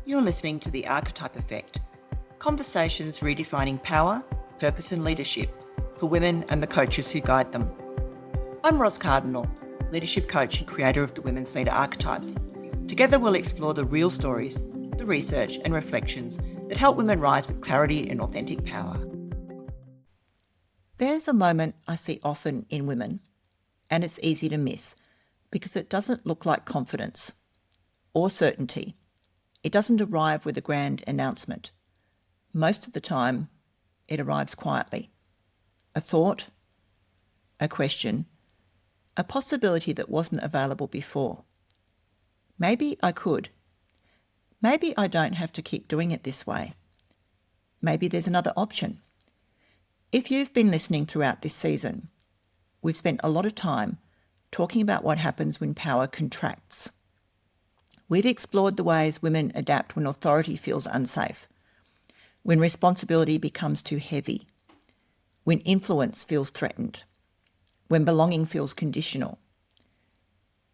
You're listening to the Archetype Effect, conversations redefining power, purpose and leadership for women and the coaches who guide them. I'm Ros Cardinal, leadership coach and creator of the Women's Leader Archetypes. Together we'll explore the real stories, the research and reflections that help women rise with clarity and authentic power. There's a moment I see often in women, and it's easy to miss because it doesn't look like confidence or certainty. It doesn't arrive with a grand announcement. Most of the time, it arrives quietly. A thought, a question, a possibility that wasn't available before. Maybe I could. Maybe I don't have to keep doing it this way. Maybe there's another option. If you've been listening throughout this season, we've spent a lot of time talking about what happens when power contracts. We've explored the ways women adapt when authority feels unsafe, when responsibility becomes too heavy, when influence feels threatened, when belonging feels conditional.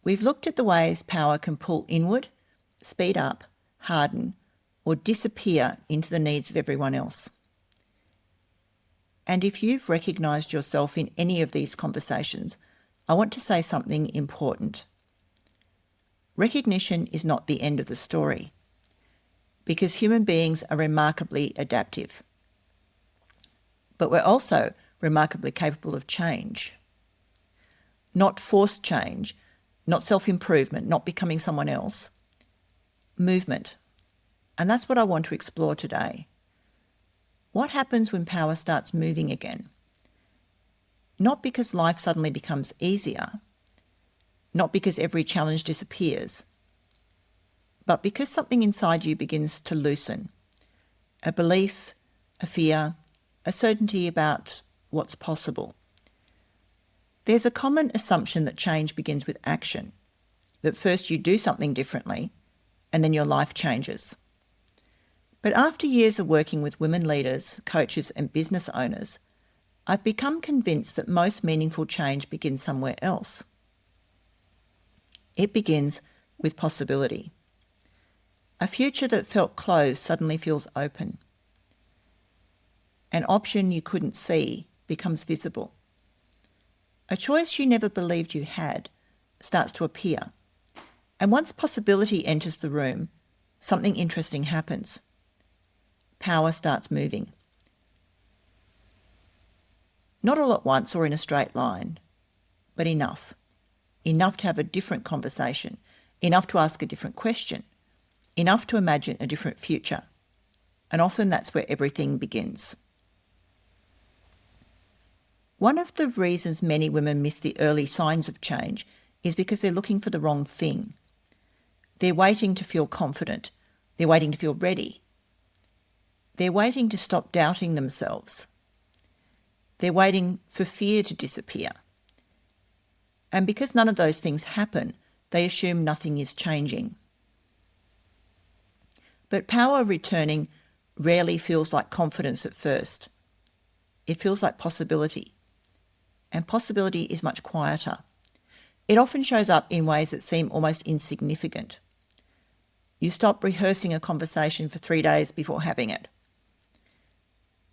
We've looked at the ways power can pull inward, speed up, harden, or disappear into the needs of everyone else. And if you've recognised yourself in any of these conversations, I want to say something important. Recognition is not the end of the story, because human beings are remarkably adaptive. But we're also remarkably capable of change. Not forced change, not self-improvement, not becoming someone else. Movement. And that's what I want to explore today. What happens when power starts moving again? Not because life suddenly becomes easier, not because every challenge disappears, but because something inside you begins to loosen. A belief, a fear, a certainty about what's possible. There's a common assumption that change begins with action, that first you do something differently, and then your life changes. But after years of working with women leaders, coaches, and business owners, I've become convinced that most meaningful change begins somewhere else. It begins with possibility. A future that felt closed suddenly feels open. An option you couldn't see becomes visible. A choice you never believed you had starts to appear. And once possibility enters the room, something interesting happens. Power starts moving. Not all at once or in a straight line, but enough. Enough to have a different conversation, enough to ask a different question, enough to imagine a different future. And often that's where everything begins. One of the reasons many women miss the early signs of change is because they're looking for the wrong thing. They're waiting to feel confident. They're waiting to feel ready. They're waiting to stop doubting themselves. They're waiting for fear to disappear. And because none of those things happen, they assume nothing is changing. But power returning rarely feels like confidence at first. It feels like possibility. And possibility is much quieter. It often shows up in ways that seem almost insignificant. You stop rehearsing a conversation for 3 days before having it.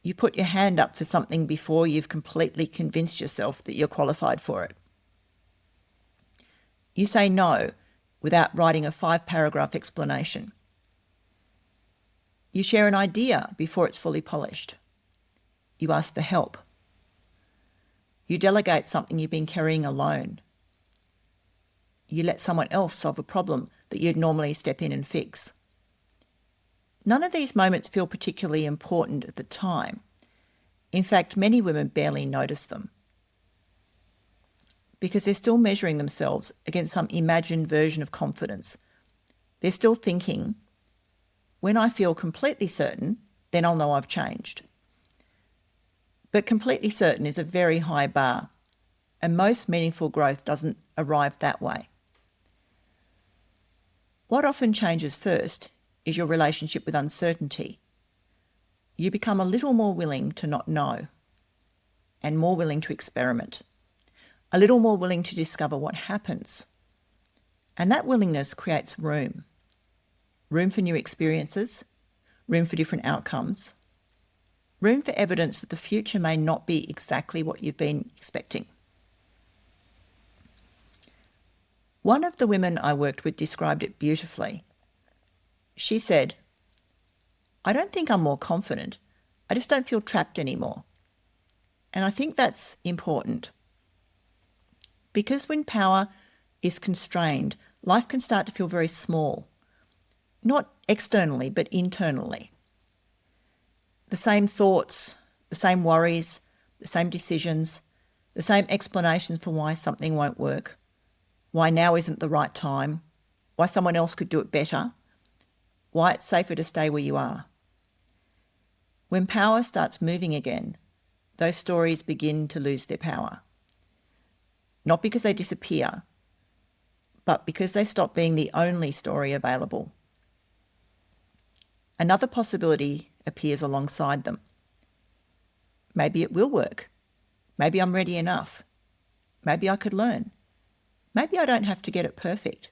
You put your hand up for something before you've completely convinced yourself that you're qualified for it. You say no without writing a 5-paragraph explanation. You share an idea before it's fully polished. You ask for help. You delegate something you've been carrying alone. You let someone else solve a problem that you'd normally step in and fix. None of these moments feel particularly important at the time. In fact, many women barely notice them, because they're still measuring themselves against some imagined version of confidence. They're still thinking, when I feel completely certain, then I'll know I've changed. But completely certain is a very high bar, and most meaningful growth doesn't arrive that way. What often changes first is your relationship with uncertainty. You become a little more willing to not know, and more willing to experiment. A little more willing to discover what happens. And that willingness creates room room for new experiences, room for different outcomes, room for evidence that the future may not be exactly what you've been expecting. One of the women I worked with described it beautifully. She said, "I don't think I'm more confident. I just don't feel trapped anymore." And I think that's important. Because when power is constrained, life can start to feel very small. Not externally, but internally. The same thoughts, the same worries, the same decisions, the same explanations for why something won't work, why now isn't the right time, why someone else could do it better, why it's safer to stay where you are. When power starts moving again, those stories begin to lose their power. Not because they disappear, but because they stop being the only story available. Another possibility appears alongside them. Maybe it will work. Maybe I'm ready enough. Maybe I could learn. Maybe I don't have to get it perfect.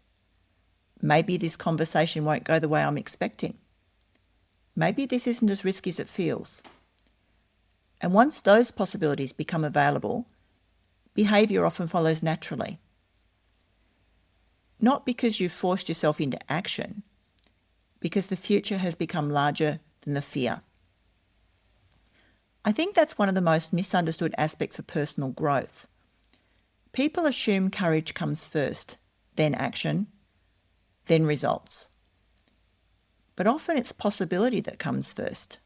Maybe this conversation won't go the way I'm expecting. Maybe this isn't as risky as it feels. And once those possibilities become available, behaviour often follows naturally. Not because you've forced yourself into action, because the future has become larger than the fear. I think that's one of the most misunderstood aspects of personal growth. People assume courage comes first, then action, then results. But often it's possibility that comes first.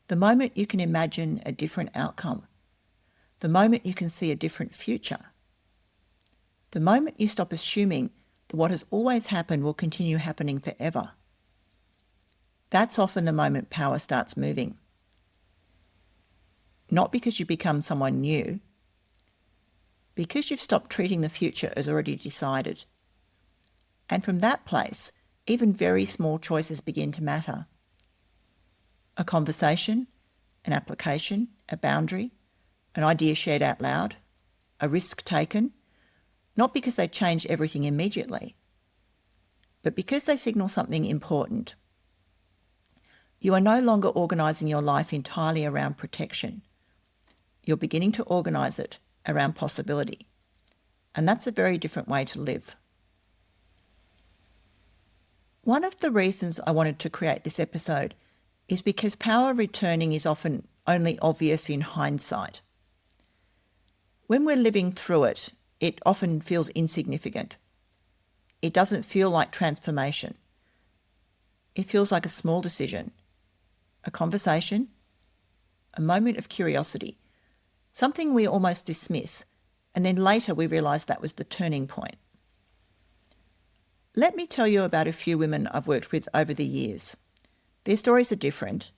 The moment you can imagine a different outcome, the moment you can see a different future, the moment you stop assuming that what has always happened will continue happening forever, that's often the moment power starts moving. Not because you become someone new, because you've stopped treating the future as already decided. And from that place, even very small choices begin to matter. A conversation, an application, a boundary, an idea shared out loud, a risk taken, not because they change everything immediately, but because they signal something important. You are no longer organising your life entirely around protection. You're beginning to organise it around possibility. And that's a very different way to live. One of the reasons I wanted to create this episode is because power returning is often only obvious in hindsight. When we're living through it, it often feels insignificant. It doesn't feel like transformation. It feels like a small decision, a conversation, a moment of curiosity, something we almost dismiss, and then later we realise that was the turning point. Let me tell you about a few women I've worked with over the years. Their stories are different,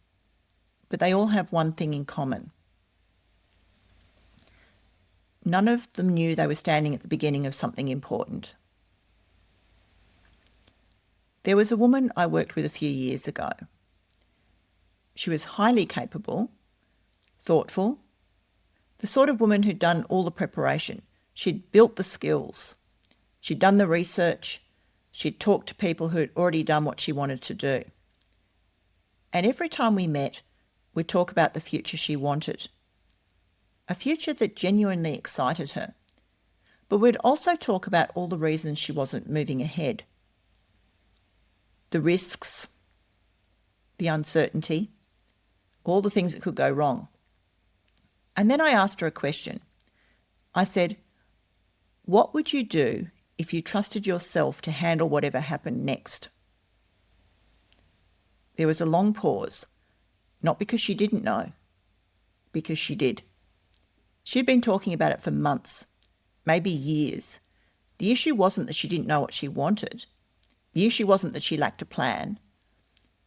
but they all have one thing in common. None of them knew they were standing at the beginning of something important. There was a woman I worked with a few years ago. She was highly capable, thoughtful, the sort of woman who'd done all the preparation. She'd built the skills. She'd done the research. She'd talked to people who had already done what she wanted to do. And every time we met, we'd talk about the future she wanted. A future that genuinely excited her. But we'd also talk about all the reasons she wasn't moving ahead. The risks, the uncertainty, all the things that could go wrong. And then I asked her a question. I said, "What would you do if you trusted yourself to handle whatever happened next?" There was a long pause, not because she didn't know, because she did. She'd been talking about it for months, maybe years. The issue wasn't that she didn't know what she wanted. The issue wasn't that she lacked a plan.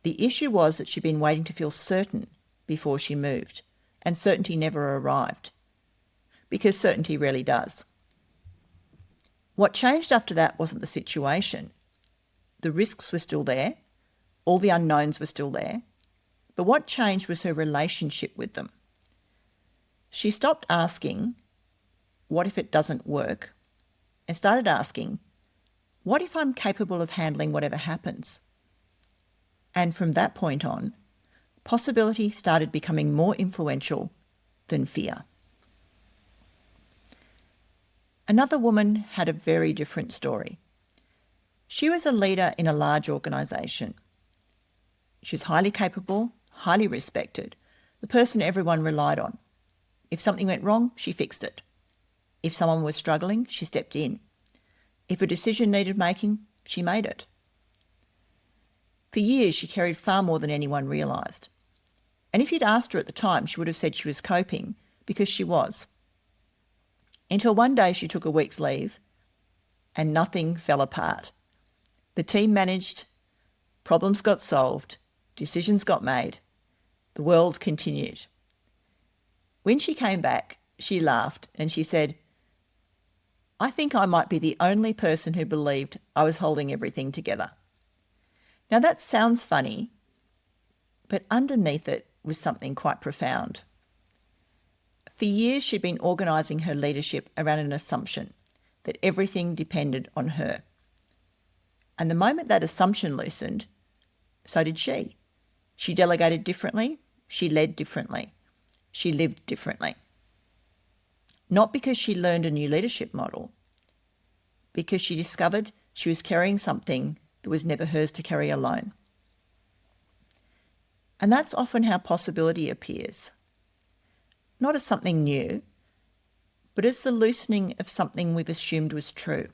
The issue was that she'd been waiting to feel certain before she moved, and certainty never arrived, because certainty rarely does. What changed after that wasn't the situation. The risks were still there, all the unknowns were still there, but what changed was her relationship with them. She stopped asking, "What if it doesn't work?" and started asking, "What if I'm capable of handling whatever happens?" And from that point on, possibility started becoming more influential than fear. Another woman had a very different story. She was a leader in a large organisation. She was highly capable, highly respected, the person everyone relied on. If something went wrong, she fixed it. If someone was struggling, she stepped in. If a decision needed making, she made it. For years, she carried far more than anyone realised. And if you'd asked her at the time, she would have said she was coping, because she was. Until one day she took a week's leave and nothing fell apart. The team managed, problems got solved, decisions got made, the world continued. When she came back, she laughed and she said, "I think I might be the only person who believed I was holding everything together." Now that sounds funny, but underneath it was something quite profound. For years she'd been organising her leadership around an assumption that everything depended on her. And the moment that assumption loosened, so did she. She delegated differently, she led differently, she lived differently. Not because she learned a new leadership model, because she discovered she was carrying something that was never hers to carry alone. And that's often how possibility appears. Not as something new, but as the loosening of something we've assumed was true.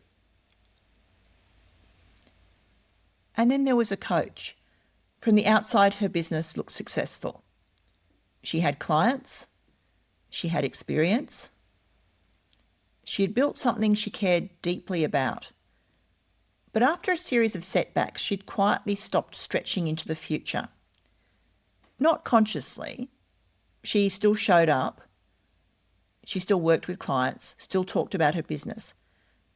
And then there was a coach. From the outside, her business looked successful. She had clients, she had experience, she had built something she cared deeply about. But after a series of setbacks, she'd quietly stopped stretching into the future. Not consciously. She still showed up. She still worked with clients, still talked about her business.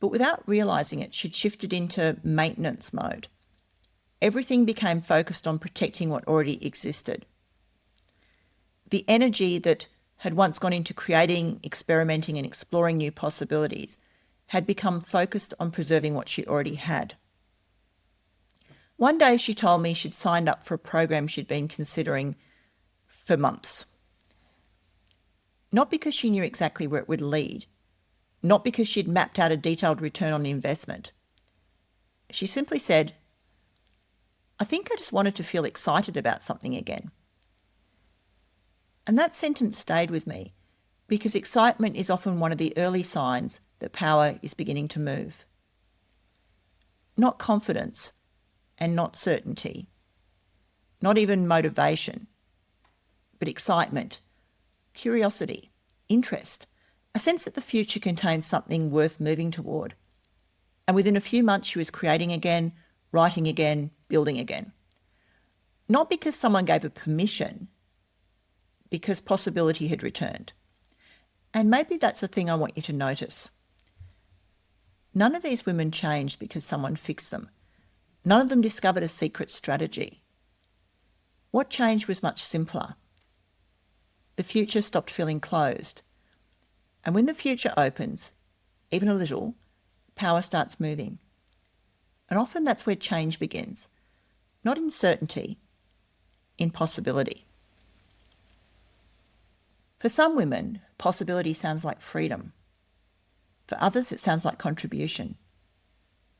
But without realising it, she'd shifted into maintenance mode. Everything became focused on protecting what already existed. The energy that had once gone into creating, experimenting and exploring new possibilities had become focused on preserving what she already had. One day she told me she'd signed up for a program she'd been considering for months. Not because she knew exactly where it would lead, not because she'd mapped out a detailed return on the investment. She simply said, "I think I just wanted to feel excited about something again." And that sentence stayed with me because excitement is often one of the early signs that power is beginning to move. Not confidence and not certainty, not even motivation, but excitement, curiosity, interest, a sense that the future contains something worth moving toward. And within a few months she was creating again, writing again, building again. Not because someone gave her permission, because possibility had returned. And maybe that's the thing I want you to notice. None of these women changed because someone fixed them. None of them discovered a secret strategy. What changed was much simpler. The future stopped feeling closed. And when the future opens, even a little, power starts moving. And often that's where change begins. Not in certainty, in possibility. For some women, possibility sounds like freedom. For others, it sounds like contribution.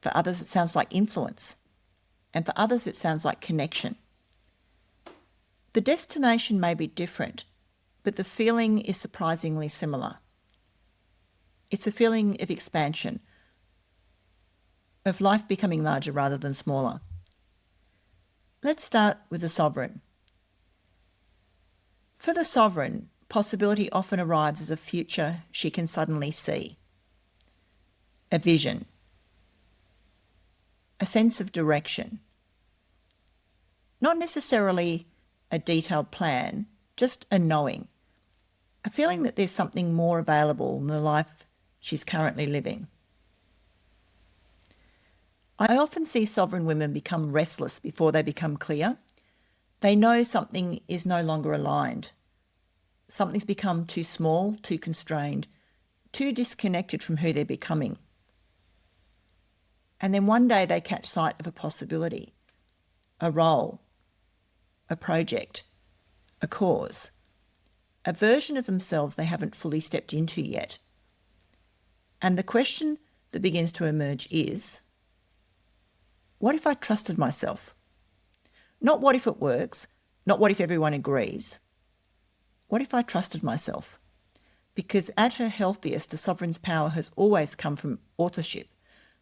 For others, it sounds like influence. And for others, it sounds like connection. The destination may be different, but the feeling is surprisingly similar. It's a feeling of expansion, of life becoming larger rather than smaller. Let's start with the sovereign. For the sovereign, possibility often arrives as a future she can suddenly see. A vision. A sense of direction. Not necessarily a detailed plan, just a knowing. A feeling that there's something more available than the life she's currently living. I often see sovereign women become restless before they become clear. They know something is no longer aligned. Something's become too small, too constrained, too disconnected from who they're becoming. And then one day they catch sight of a possibility, a role, a project, a cause, a version of themselves they haven't fully stepped into yet. And the question that begins to emerge is, what if I trusted myself? Not what if it works, not what if everyone agrees. What if I trusted myself? Because at her healthiest, the sovereign's power has always come from authorship,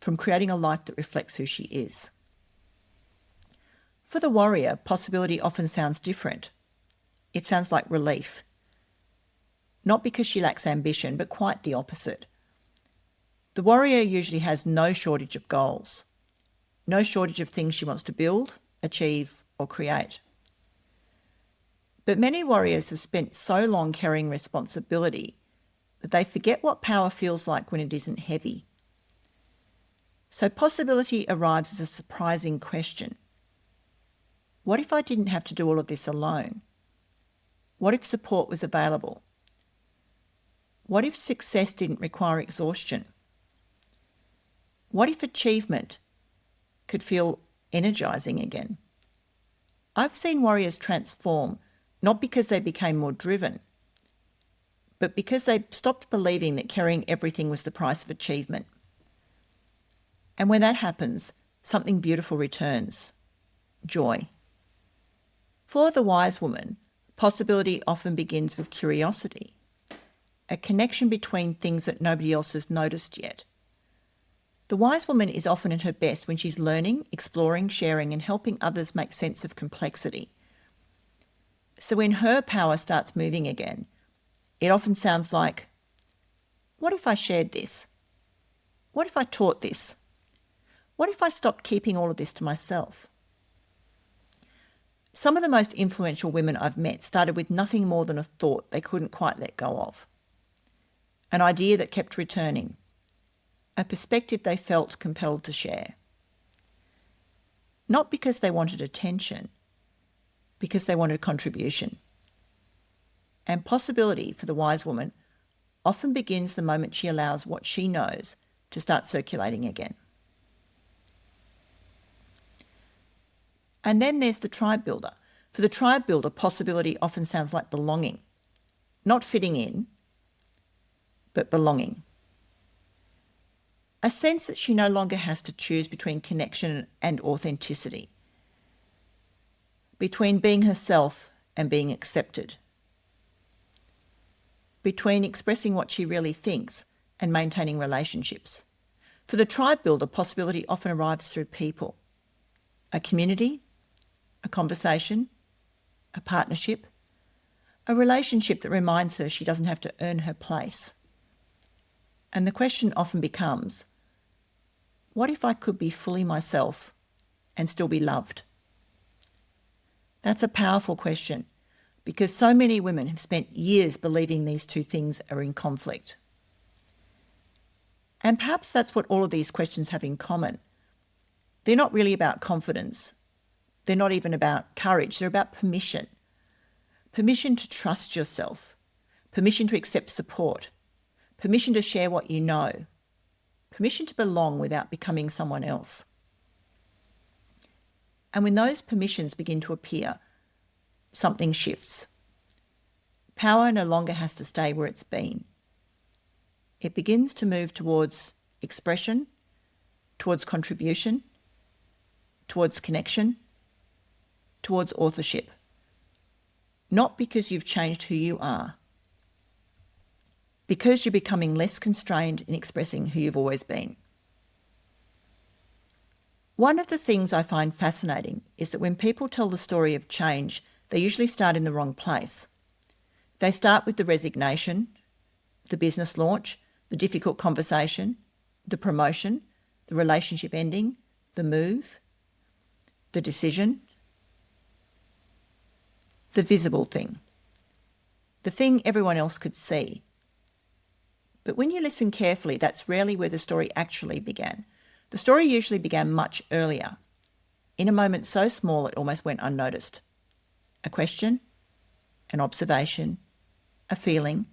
from creating a life that reflects who she is. For the warrior, possibility often sounds different. It sounds like relief. Not because she lacks ambition, but quite the opposite. The warrior usually has no shortage of goals, no shortage of things she wants to build, achieve, or create. But many warriors have spent so long carrying responsibility that they forget what power feels like when it isn't heavy. So possibility arrives as a surprising question. What if I didn't have to do all of this alone? What if support was available? What if success didn't require exhaustion? What if achievement could feel energizing again? I've seen warriors transform, not because they became more driven, but because they stopped believing that carrying everything was the price of achievement. And when that happens, something beautiful returns: joy. For the wise woman, possibility often begins with curiosity, a connection between things that nobody else has noticed yet. The wise woman is often at her best when she's learning, exploring, sharing, and helping others make sense of complexity. So when her power starts moving again, it often sounds like, what if I shared this? What if I taught this? What if I stopped keeping all of this to myself? Some of the most influential women I've met started with nothing more than a thought they couldn't quite let go of, an idea that kept returning, a perspective they felt compelled to share. Not because they wanted attention, because they wanted contribution. And possibility for the wise woman often begins the moment she allows what she knows to start circulating again. And then there's the tribe builder. For the tribe builder, possibility often sounds like belonging, not fitting in, but belonging. A sense that she no longer has to choose between connection and authenticity, between being herself and being accepted, between expressing what she really thinks and maintaining relationships. For the tribe builder, possibility often arrives through people, a community, a conversation, a partnership, a relationship that reminds her she doesn't have to earn her place. And the question often becomes, what if I could be fully myself and still be loved? That's a powerful question, because so many women have spent years believing these two things are in conflict. And perhaps that's what all of these questions have in common. They're not really about confidence. They're not even about courage. They're about permission. Permission to trust yourself. Permission to accept support. Permission to share what you know. Permission to belong without becoming someone else. And when those permissions begin to appear, something shifts. Power no longer has to stay where it's been. It begins to move towards expression, towards contribution, towards connection, towards authorship. Not because you've changed who you are, because you're becoming less constrained in expressing who you've always been. One of the things I find fascinating is that when people tell the story of change, they usually start in the wrong place. They start with the resignation, the business launch, the difficult conversation, the promotion, the relationship ending, the move, the decision, the visible thing, the thing everyone else could see. But when you listen carefully, that's rarely where the story actually began. The story usually began much earlier, in a moment so small it almost went unnoticed. A question, an observation, a feeling,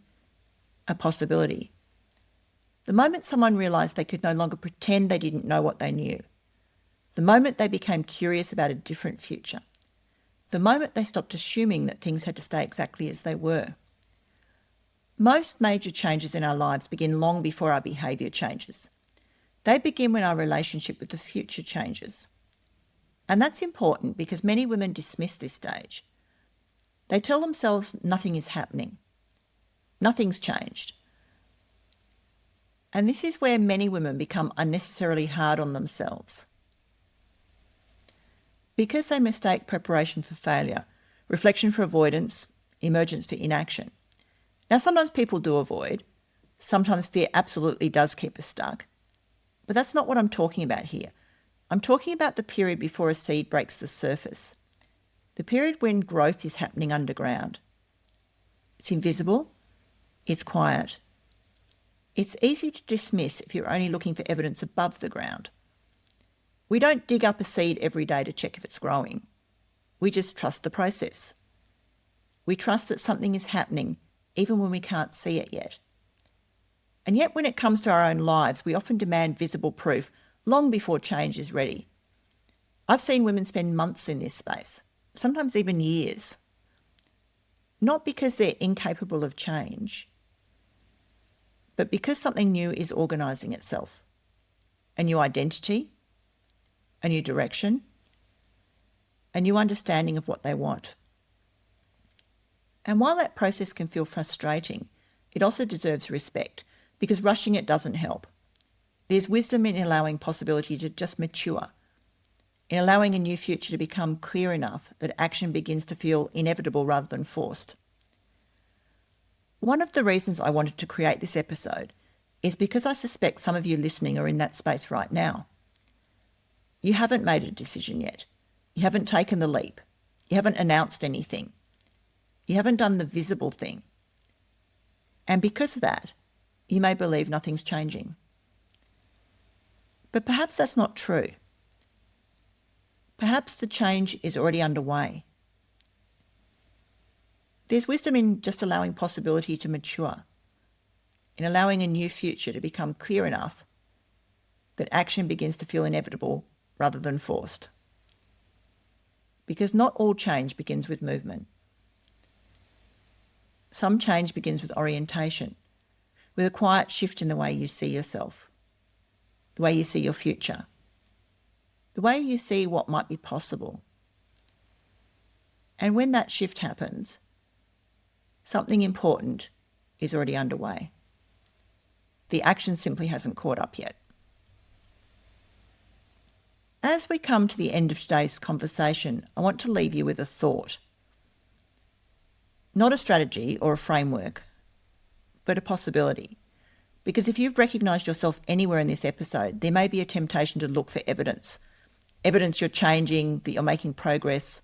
a possibility. The moment someone realised they could no longer pretend they didn't know what they knew. The moment they became curious about a different future. the moment they stopped assuming that things had to stay exactly as they were. Most major changes in our lives begin long before our behaviour changes. They begin when our relationship with the future changes. And that's important because many women dismiss this stage. They tell themselves nothing is happening. Nothing's changed. And this is where many women become unnecessarily hard on themselves. Because they mistake preparation for failure, reflection for avoidance, emergence for inaction. Now, sometimes people do avoid. Sometimes fear absolutely does keep us stuck. But that's not what I'm talking about here. I'm talking about the period before a seed breaks the surface. The period when growth is happening underground. It's invisible. It's quiet. It's easy to dismiss if you're only looking for evidence above the ground. We don't dig up a seed every day to check if it's growing. We just trust the process. We trust that something is happening even when we can't see it yet. And yet when it comes to our own lives, we often demand visible proof long before change is ready. I've seen women spend months in this space, sometimes even years. Not because they're incapable of change, but because something new is organising itself. A new identity, a new direction, a new understanding of what they want. And while that process can feel frustrating, it also deserves respect because rushing it doesn't help. There's wisdom in allowing possibility to just mature, in allowing a new future to become clear enough that action begins to feel inevitable rather than forced. One of the reasons I wanted to create this episode is because I suspect some of you listening are in that space right now. You haven't made a decision yet. You haven't taken the leap. You haven't announced anything. You haven't done the visible thing. And because of that, you may believe nothing's changing. But perhaps that's not true. Perhaps the change is already underway. There's wisdom in just allowing possibility to mature, in allowing a new future to become clear enough that action begins to feel inevitable rather than forced. Because not all change begins with movement. Some change begins with orientation, with a quiet shift in the way you see yourself, the way you see your future, the way you see what might be possible. And when that shift happens, something important is already underway. The action simply hasn't caught up yet. As we come to the end of today's conversation, I want to leave you with a thought. Not a strategy or a framework, but a possibility. Because if you've recognised yourself anywhere in this episode, there may be a temptation to look for evidence. Evidence you're changing, that you're making progress,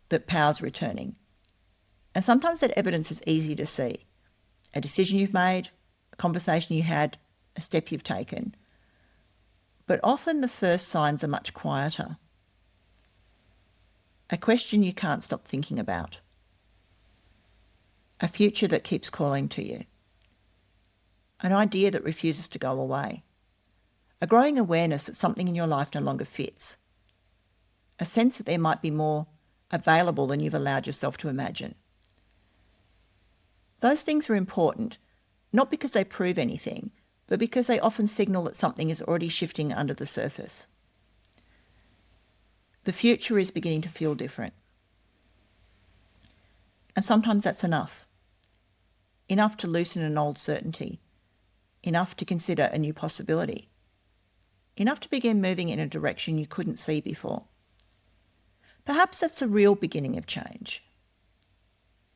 that power's returning. And sometimes that evidence is easy to see. A decision you've made, a conversation you had, a step you've taken. But often the first signs are much quieter. A question you can't stop thinking about. A future that keeps calling to you. An idea that refuses to go away. A growing awareness that something in your life no longer fits. A sense that there might be more available than you've allowed yourself to imagine. Those things are important, not because they prove anything, but because they often signal that something is already shifting under the surface. The future is beginning to feel different. And sometimes that's enough. Enough to loosen an old certainty. Enough to consider a new possibility. Enough to begin moving in a direction you couldn't see before. Perhaps that's the real beginning of change.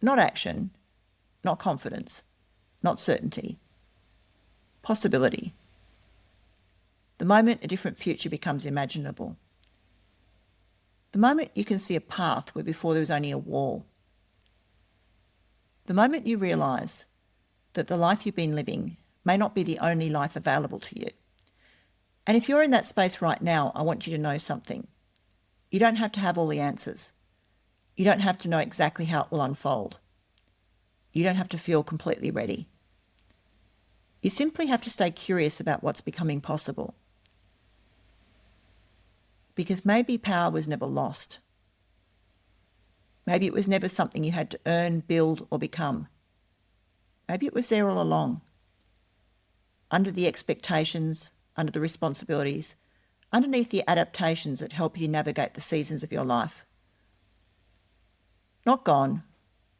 Not action, not confidence, not certainty. Possibility. The moment a different future becomes imaginable. The moment you can see a path where before there was only a wall. The moment you realise that the life you've been living may not be the only life available to you. And if you're in that space right now, I want you to know something. You don't have to have all the answers. You don't have to know exactly how it will unfold. You don't have to feel completely ready. You simply have to stay curious about what's becoming possible. Because maybe power was never lost. Maybe it was never something you had to earn, build, or become. Maybe it was there all along, under the expectations, under the responsibilities, underneath the adaptations that help you navigate the seasons of your life. Not gone,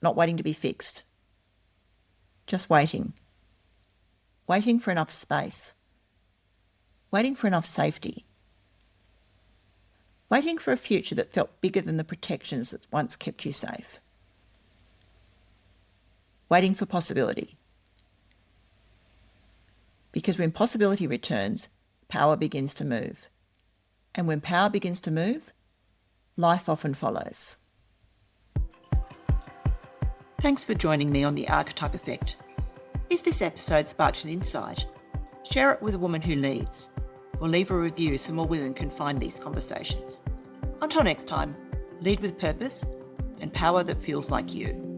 not waiting to be fixed. Just waiting. Waiting for enough space. Waiting for enough safety. Waiting for a future that felt bigger than the protections that once kept you safe. Waiting for possibility. Because when possibility returns, power begins to move. And when power begins to move, life often follows. Thanks for joining me on the Archetype Effect. If this episode sparked an insight, share it with a woman who leads, or leave a review so more women can find these conversations. Until next time, lead with purpose and power that feels like you.